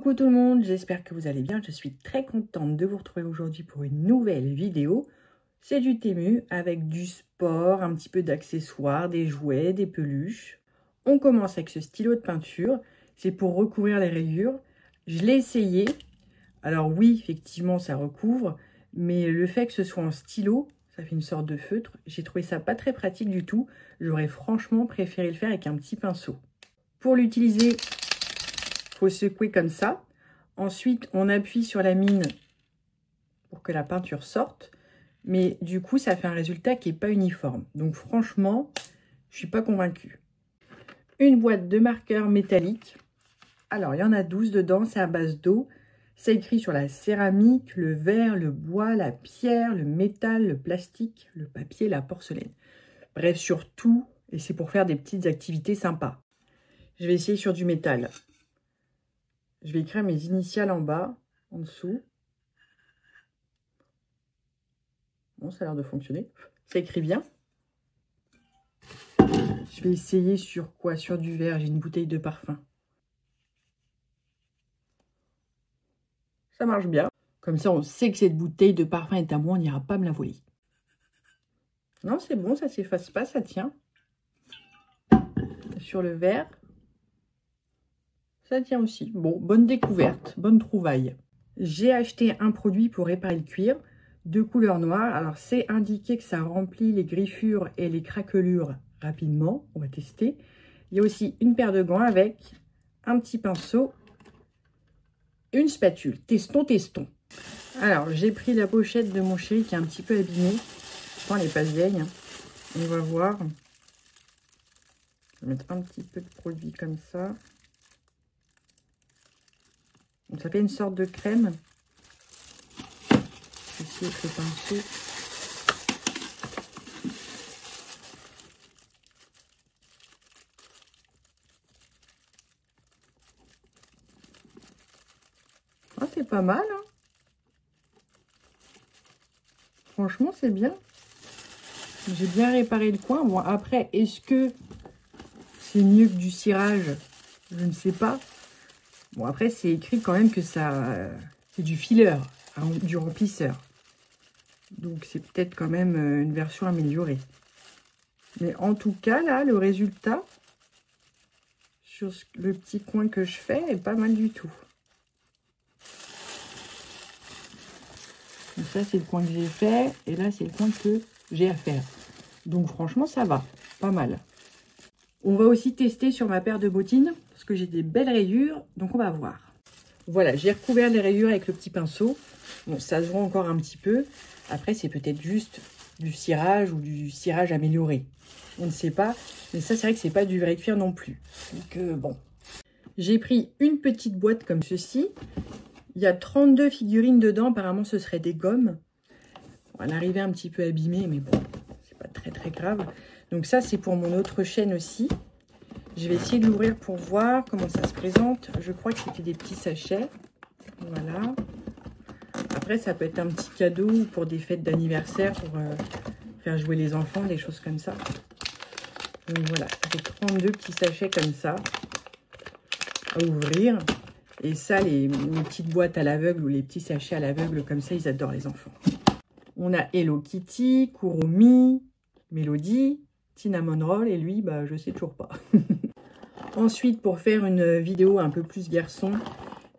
Coucou tout le monde, j'espère que vous allez bien. Je suis très contente de vous retrouver aujourd'hui pour une nouvelle vidéo. C'est du Temu avec du sport, un petit peu d'accessoires, des jouets, des peluches. On commence avec ce stylo de peinture. C'est pour recouvrir les rayures. Je l'ai essayé. Alors oui, effectivement, ça recouvre. Mais le fait que ce soit en stylo, ça fait une sorte de feutre. J'ai trouvé ça pas très pratique du tout. J'aurais franchement préféré le faire avec un petit pinceau. Pour l'utiliser, il faut secouer comme ça. Ensuite, on appuie sur la mine pour que la peinture sorte. Mais du coup, ça fait un résultat qui n'est pas uniforme. Donc franchement, je ne suis pas convaincue. Une boîte de marqueurs métalliques. Alors, il y en a 12 dedans. C'est à base d'eau. C'est écrit sur la céramique, le verre, le bois, la pierre, le métal, le plastique, le papier, la porcelaine. Bref, sur tout. Et c'est pour faire des petites activités sympas. Je vais essayer sur du métal. Je vais écrire mes initiales en bas, en dessous. Bon, ça a l'air de fonctionner. Ça écrit bien. Je vais essayer sur quoi? Sur du verre. J'ai une bouteille de parfum. Ça marche bien. Comme ça, on sait que cette bouteille de parfum est à moi. On n'ira pas me la voler. Non, c'est bon. Ça ne s'efface pas. Ça tient. Sur le verre. Ça tient aussi. Bon, bonne découverte. Bonne trouvaille. J'ai acheté un produit pour réparer le cuir. De couleur noire. Alors, c'est indiqué que ça remplit les griffures et les craquelures rapidement. On va tester. Il y a aussi une paire de gants avec un petit pinceau, une spatule. Testons, testons. Alors, j'ai pris la pochette de mon chéri qui est un petit peu abîmée. Pourtant, elle n'est pas vieille. Hein. On va voir. Je vais mettre un petit peu de produit comme ça. Donc, ça fait une sorte de crème. Ici avec le pinceau. Ah, c'est pas mal. Hein. Franchement, c'est bien. J'ai bien réparé le coin. Bon, après, est-ce que c'est mieux que du cirage? Je ne sais pas. Bon, après, c'est écrit quand même que ça... c'est du filler, du remplisseur. Donc, c'est peut-être quand même une version améliorée. Mais en tout cas, là, le résultat, sur le petit coin que je fais, est pas mal du tout. Donc ça, c'est le coin que j'ai fait. Et là, c'est le coin que j'ai à faire. Donc, franchement, ça va. Pas mal. On va aussi tester sur ma paire de bottines. Parce que j'ai des belles rayures. Donc, on va voir. Voilà, j'ai recouvert les rayures avec le petit pinceau. Bon, ça se voit encore un petit peu. Après, c'est peut-être juste du cirage ou du cirage amélioré. On ne sait pas. Mais ça, c'est vrai que c'est pas du vrai cuir non plus. Donc, bon. J'ai pris une petite boîte comme ceci. Il y a 32 figurines dedans. Apparemment, ce serait des gommes. Bon, elle arrivait un petit peu abîmée, mais bon, c'est pas très très grave. Donc ça, c'est pour mon autre chaîne aussi. Je vais essayer de l'ouvrir pour voir comment ça se présente. Je crois que c'était des petits sachets. Voilà. Après, ça peut être un petit cadeau pour des fêtes d'anniversaire, pour faire jouer les enfants, des choses comme ça. Donc voilà, ça fait 32 petits sachets comme ça à ouvrir. Et ça, les petites boîtes à l'aveugle ou les petits sachets à l'aveugle comme ça, ils adorent les enfants. On a Hello Kitty, Kuromi, Mélodie, Cinnamon Roll et lui, bah, je sais toujours pas. Ensuite, pour faire une vidéo un peu plus garçon,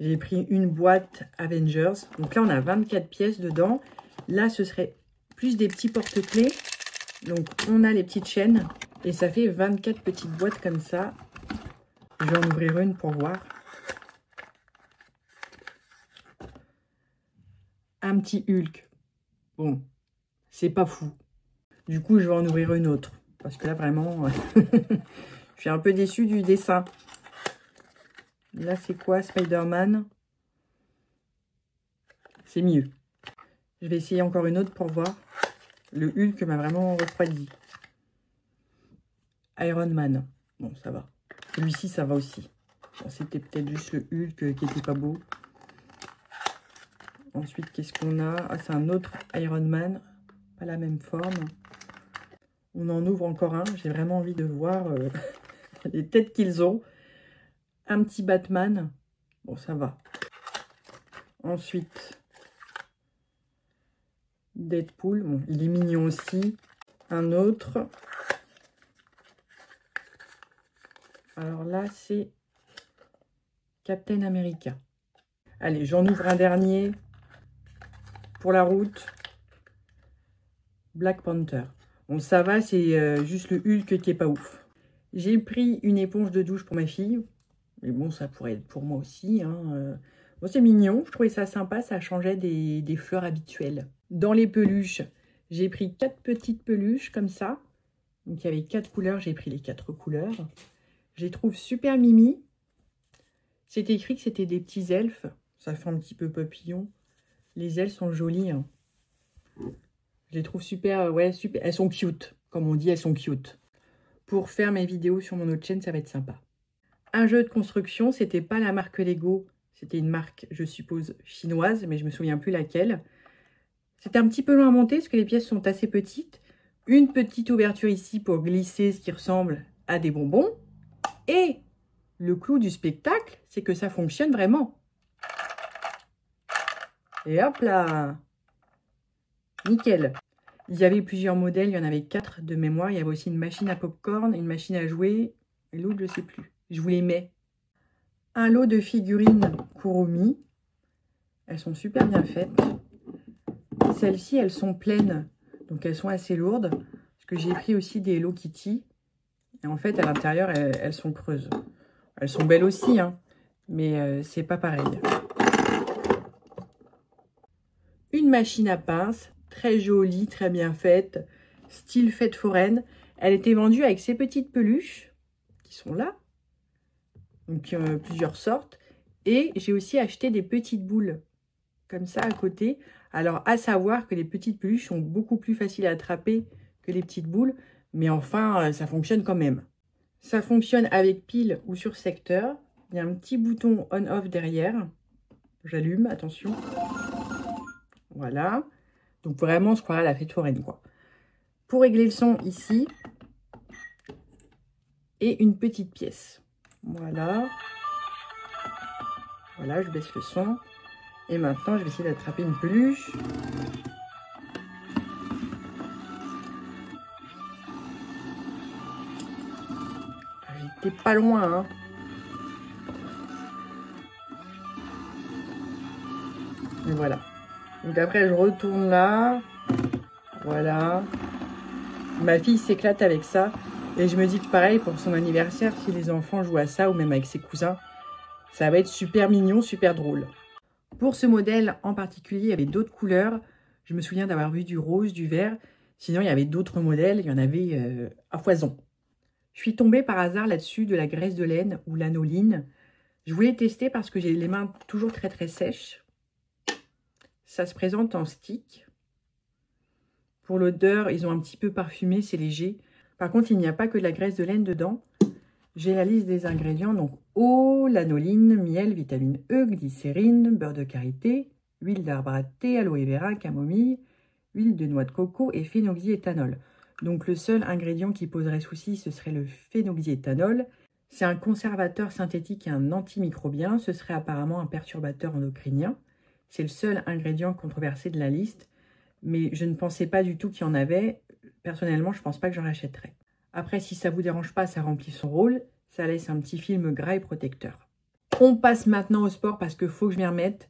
j'ai pris une boîte Avengers. Donc là, on a 24 pièces dedans. Là, ce serait plus des petits porte-clés. Donc, on a les petites chaînes. Et ça fait 24 petites boîtes comme ça. Je vais en ouvrir une pour voir. Un petit Hulk. Bon, c'est pas fou. Du coup, je vais en ouvrir une autre. Parce que là, vraiment, je suis un peu déçue du dessin. Là, c'est quoi? Spider-Man. C'est mieux. Je vais essayer encore une autre pour voir. Le Hulk m'a vraiment refroidi. Iron Man. Bon, ça va. Celui-ci, ça va aussi. Bon, c'était peut-être juste le Hulk qui était pas beau. Ensuite, qu'est-ce qu'on a? Ah, c'est un autre Iron Man. Pas la même forme. On en ouvre encore un. J'ai vraiment envie de voir les têtes qu'ils ont. Un petit Batman. Bon, ça va. Ensuite, Deadpool. Bon, il est mignon aussi. Un autre. Alors là, c'est Captain America. Allez, j'en ouvre un dernier. Pour la route. Black Panther. Bon, ça va, c'est juste le Hulk qui est pas ouf. J'ai pris une éponge de douche pour ma fille. Mais bon, ça pourrait être pour moi aussi. Hein. Bon, c'est mignon. Je trouvais ça sympa. Ça changeait des fleurs habituelles. Dans les peluches, j'ai pris 4 petites peluches comme ça. Donc, il y avait 4 couleurs. J'ai pris les 4 couleurs. Je les trouve super mimi. C'est écrit que c'était des petits elfes. Ça fait un petit peu papillon. Les ailes sont jolies. Hein. Je les trouve super, ouais, super. Elles sont cute. Comme on dit, elles sont cute. Pour faire mes vidéos sur mon autre chaîne, ça va être sympa. Un jeu de construction, c'était pas la marque Lego. C'était une marque, je suppose, chinoise, mais je me souviens plus laquelle. C'était un petit peu long à monter, parce que les pièces sont assez petites. Une petite ouverture ici pour glisser ce qui ressemble à des bonbons. Et le clou du spectacle, c'est que ça fonctionne vraiment. Et hop là! Nickel! Il y avait plusieurs modèles, il y en avait 4 de mémoire. Il y avait aussi une machine à popcorn, une machine à jouer, et l'autre, je ne sais plus. Je vous les mets. Un lot de figurines Kuromi. Elles sont super bien faites. Celles-ci, elles sont pleines, donc elles sont assez lourdes. Parce que j'ai pris aussi des Hello Kitty. Et en fait, à l'intérieur, elles sont creuses. Elles sont belles aussi, hein, mais c'est pas pareil. Une machine à pince. Très jolie, très bien faite, style fête foraine. Elle était vendue avec ces petites peluches qui sont là, donc plusieurs sortes. Et j'ai aussi acheté des petites boules comme ça à côté. Alors, à savoir que les petites peluches sont beaucoup plus faciles à attraper que les petites boules, mais enfin, ça fonctionne quand même. Ça fonctionne avec pile ou sur secteur. Il y a un petit bouton on-off derrière. J'allume, attention. Voilà. Donc vraiment, on se croirait à la fête foraine, quoi. Pour régler le son, ici. Et une petite pièce. Voilà. Voilà, je baisse le son. Et maintenant, je vais essayer d'attraper une peluche. J'étais pas loin, hein. Et voilà. Donc après, je retourne là. Voilà. Ma fille s'éclate avec ça. Et je me dis que pareil, pour son anniversaire, si les enfants jouent à ça, ou même avec ses cousins, ça va être super mignon, super drôle. Pour ce modèle en particulier, il y avait d'autres couleurs. Je me souviens d'avoir vu du rose, du vert. Sinon, il y avait d'autres modèles. Il y en avait à foison. Je suis tombée par hasard là-dessus de la graisse de laine ou l'anoline. Je voulais tester parce que j'ai les mains toujours très très sèches. Ça se présente en stick. Pour l'odeur, ils ont un petit peu parfumé, c'est léger. Par contre, il n'y a pas que de la graisse de laine dedans. J'ai la liste des ingrédients. Donc, eau, lanoline, miel, vitamine E, glycérine, beurre de karité, huile d'arbre à thé, aloe vera, camomille, huile de noix de coco et phénoxyéthanol. Donc, le seul ingrédient qui poserait souci, ce serait le phénoxyéthanol. C'est un conservateur synthétique et un antimicrobien. Ce serait apparemment un perturbateur endocrinien. C'est le seul ingrédient controversé de la liste. Mais je ne pensais pas du tout qu'il y en avait. Personnellement, je ne pense pas que j'en achèterais. Après, si ça ne vous dérange pas, ça remplit son rôle. Ça laisse un petit film gras et protecteur. On passe maintenant au sport parce qu'il faut que je m'y remette.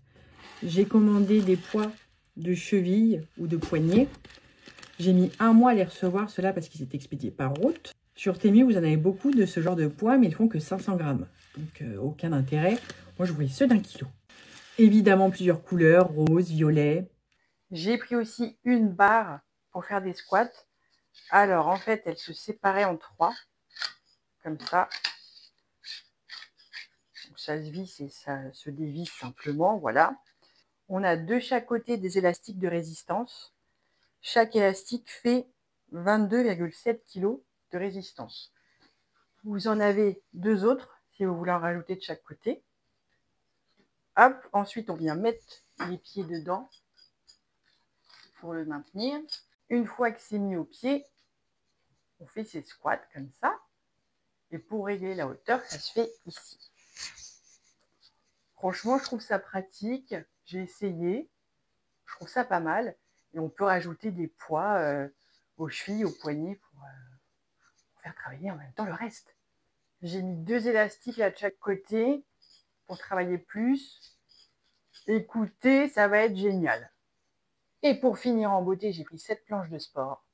J'ai commandé des poids de cheville ou de poignet. J'ai mis 1 mois à les recevoir, ceux-là, parce qu'ils étaient expédiés par route. Sur Temu, vous en avez beaucoup de ce genre de poids, mais ils font que 500 grammes. Donc, aucun intérêt. Moi, je voulais ceux d'1 kilo. Évidemment, plusieurs couleurs, rose, violet. J'ai pris aussi une barre pour faire des squats. Alors, en fait, elle se séparait en 3, comme ça. Donc, ça se visse et ça se dévisse simplement, voilà. On a de chaque côté des élastiques de résistance. Chaque élastique fait 22,7 kg de résistance. Vous en avez 2 autres, si vous voulez en rajouter de chaque côté. Hop, ensuite, on vient mettre les pieds dedans pour le maintenir. Une fois que c'est mis au pied, on fait ses squats comme ça. Et pour régler la hauteur, ça se fait ici. Franchement, je trouve ça pratique. J'ai essayé, je trouve ça pas mal. Et on peut rajouter des poids aux chevilles, aux poignets pour faire travailler en même temps le reste. J'ai mis 2 élastiques là de chaque côté pour travailler plus. Écoutez, ça va être génial. Et pour finir en beauté, j'ai pris cette planche de sport.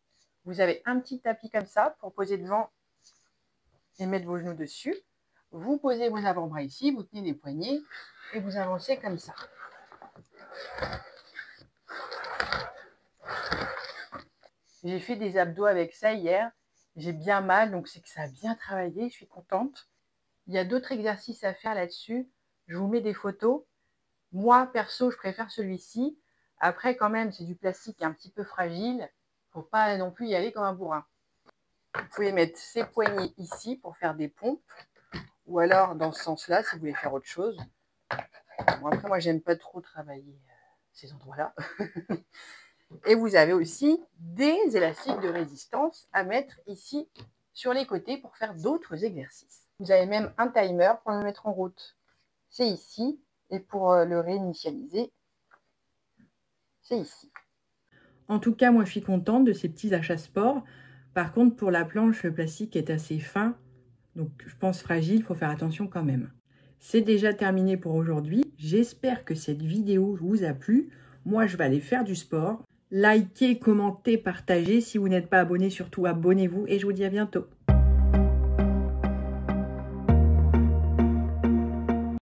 Vous avez un petit tapis comme ça pour poser devant et mettre vos genoux dessus. Vous posez vos avant-bras ici, vous tenez les poignets et vous avancez comme ça. J'ai fait des abdos avec ça hier. J'ai bien mal, donc c'est que ça a bien travaillé. Je suis contente. Il y a d'autres exercices à faire là-dessus. Je vous mets des photos. Moi, perso, je préfère celui-ci. Après, quand même, c'est du plastique un petit peu fragile. Faut pas non plus y aller comme un bourrin. Vous pouvez mettre ces poignets ici pour faire des pompes. Ou alors dans ce sens-là, si vous voulez faire autre chose. Bon, après, moi, j'aime pas trop travailler ces endroits-là. Et vous avez aussi des élastiques de résistance à mettre ici sur les côtés pour faire d'autres exercices. Vous avez même un timer pour le mettre en route. C'est ici. Et pour le réinitialiser, c'est ici. En tout cas, moi, je suis contente de ces petits achats sport. Par contre, pour la planche, le plastique est assez fin. Donc, je pense fragile, il faut faire attention quand même. C'est déjà terminé pour aujourd'hui. J'espère que cette vidéo vous a plu. Moi, je vais aller faire du sport. Likez, commentez, partagez. Si vous n'êtes pas abonné, surtout abonnez-vous et je vous dis à bientôt.